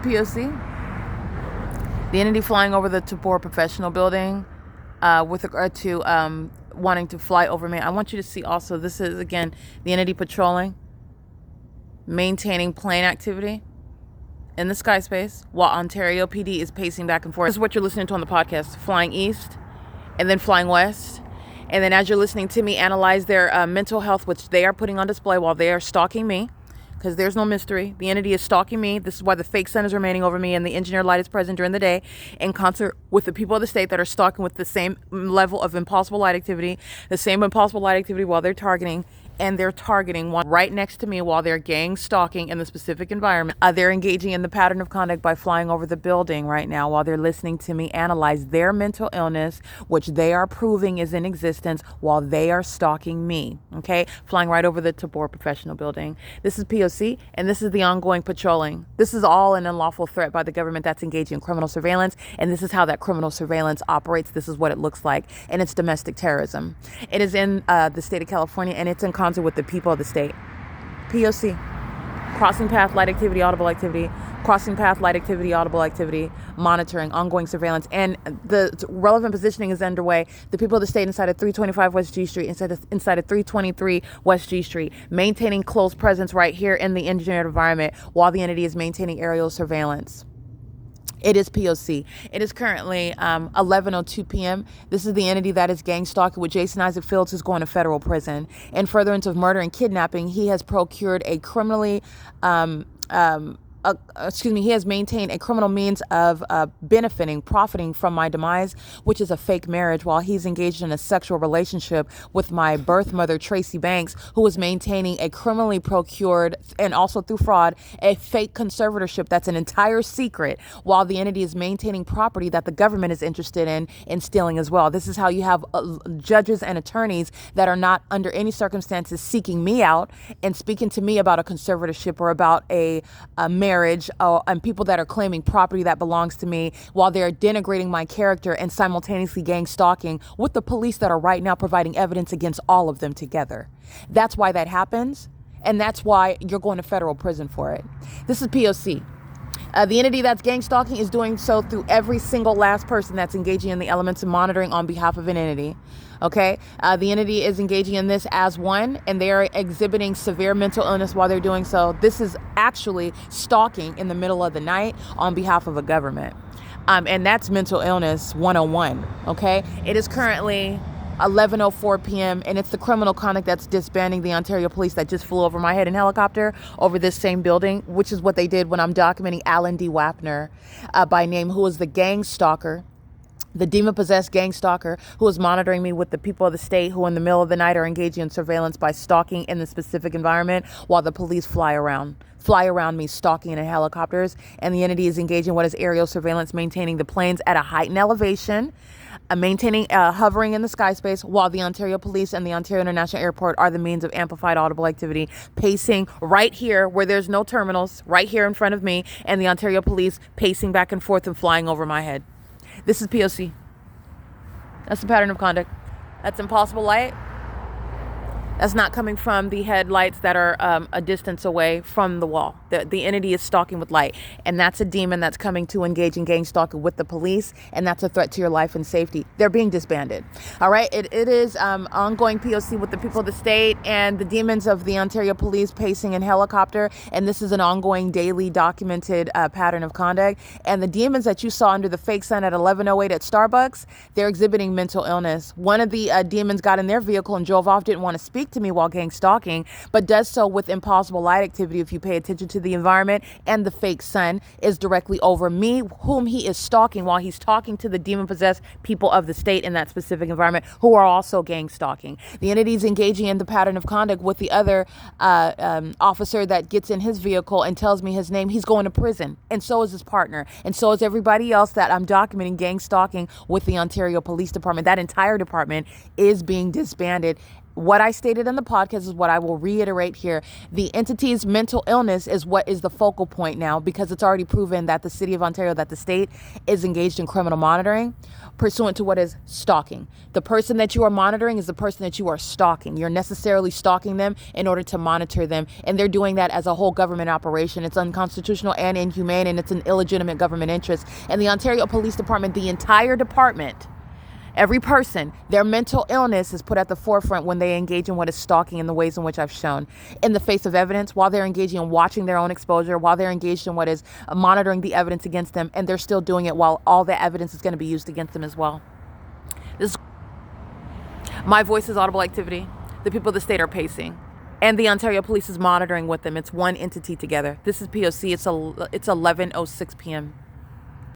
POC, the entity flying over the TABOR professional building with regard to wanting to fly over me. I want you to see also, this is, again, the entity patrolling, maintaining plane activity in the sky space while Ontario PD is pacing back and forth. This is what you're listening to on the podcast, flying east and then flying west. And then as you're listening to me analyze their mental health, which they are putting on display while they are stalking me, because there's no mystery. The entity is stalking me. This is why the fake sun is remaining over me and the engineered light is present during the day in concert with the people of the state that are stalking with the same level of impossible light activity, the same impossible light activity while they're targeting. And they're targeting one right next to me while they're gang stalking in the specific environment. They're engaging in the pattern of conduct by flying over the building right now while they're listening to me analyze their mental illness, which they are proving is in existence while they are stalking me, okay? Flying right over the TABOR professional building. This is P.O.C. and this is the ongoing patrolling. This is all an unlawful threat by the government that's engaging in criminal surveillance, and this is how that criminal surveillance operates. This is what it looks like, and it's domestic terrorism. It is in the state of California, and it's in with the people of the state. POC, crossing path, light activity, audible activity, crossing path, light activity, audible activity, monitoring, ongoing surveillance, and the relevant positioning is underway. The people of the state inside of 325 West G Street, inside of 323 West G Street, maintaining close presence right here in the engineered environment while the entity is maintaining aerial surveillance. It is POC. It is currently 11:02 p.m. This is the entity that is gang stalking with Jason Isaac Fields, who's going to federal prison. In furtherance of murder and kidnapping, he has procured a criminally he has maintained a criminal means of profiting from my demise, which is a fake marriage, while he's engaged in a sexual relationship with my birth mother, Tracy Banks, who is maintaining a criminally procured, and also through fraud, a fake conservatorship that's an entire secret, while the entity is maintaining property that the government is interested in stealing as well. This is how you have judges and attorneys that are not under any circumstances seeking me out and speaking to me about a conservatorship or about a marriage, and people that are claiming property that belongs to me while they're denigrating my character and simultaneously gang stalking with the police that are right now providing evidence against all of them together. That's why that happens, and that's why you're going to federal prison for it. This is POC. The entity that's gang stalking is doing so through every single last person that's engaging in the elements of monitoring on behalf of an entity. Okay, the entity is engaging in this as one, and they are exhibiting severe mental illness while they're doing so. This is actually stalking in the middle of the night on behalf of a government. And that's mental illness 101. Okay, it is currently 11:04 p.m. and it's the criminal conduct that's disbanding the Ontario police that just flew over my head in helicopter over this same building, which is what they did when I'm documenting Alan D. Wapner by name, who is the gang stalker, the demon-possessed gang stalker who is monitoring me with the people of the state who in the middle of the night are engaging in surveillance by stalking in the specific environment while the police fly around me stalking in helicopters. And the entity is engaging what is aerial surveillance, maintaining the planes at a heightened elevation, hovering in the sky space, while the Ontario Police and the Ontario International Airport are the means of amplified audible activity, pacing right here where there's no terminals, right here in front of me, and the Ontario Police pacing back and forth and flying over my head. This is POC. That's the pattern of conduct. That's impossible light. That's not coming from the headlights that are a distance away from the wall. The entity is stalking with light, and that's a demon that's coming to engage in gang stalking with the police, and that's a threat to your life and safety. They're being disbanded. All right, it is ongoing POC with the people of the state and the demons of the Ontario Police pacing in helicopter, and this is an ongoing daily documented pattern of conduct. And the demons that you saw under the fake sun at 11:08 at Starbucks, they're exhibiting mental illness. One of the demons got in their vehicle and drove off, didn't want to speak to me while gang stalking, but does so with impossible light activity if you pay attention to the environment, and the fake sun is directly over me, whom he is stalking while he's talking to the demon-possessed people of the state in that specific environment who are also gang stalking. The entity is engaging in the pattern of conduct with the other officer that gets in his vehicle and tells me his name. He's going to prison, and so is his partner, and so is everybody else that I'm documenting gang stalking with the Ontario Police Department. That entire department is being disbanded What I stated in the podcast is what I will reiterate here. The entity's mental illness is what is the focal point now, because it's already proven that the city of Ontario, that the state is engaged in criminal monitoring pursuant to what is stalking. The person that you are monitoring is the person that you are stalking. You're necessarily stalking them in order to monitor them. And they're doing that as a whole government operation. It's unconstitutional and inhumane, and it's an illegitimate government interest. And the Ontario Police Department, the entire department, every person, their mental illness is put at the forefront when they engage in what is stalking in the ways in which I've shown. In the face of evidence, while they're engaging in watching their own exposure, while they're engaged in what is monitoring the evidence against them, and they're still doing it while all the evidence is going to be used against them as well. My voice is audible activity. The people of the state are pacing. And the Ontario Police is monitoring with them. It's one entity together. This is P.O.C. It's 11:06 p.m.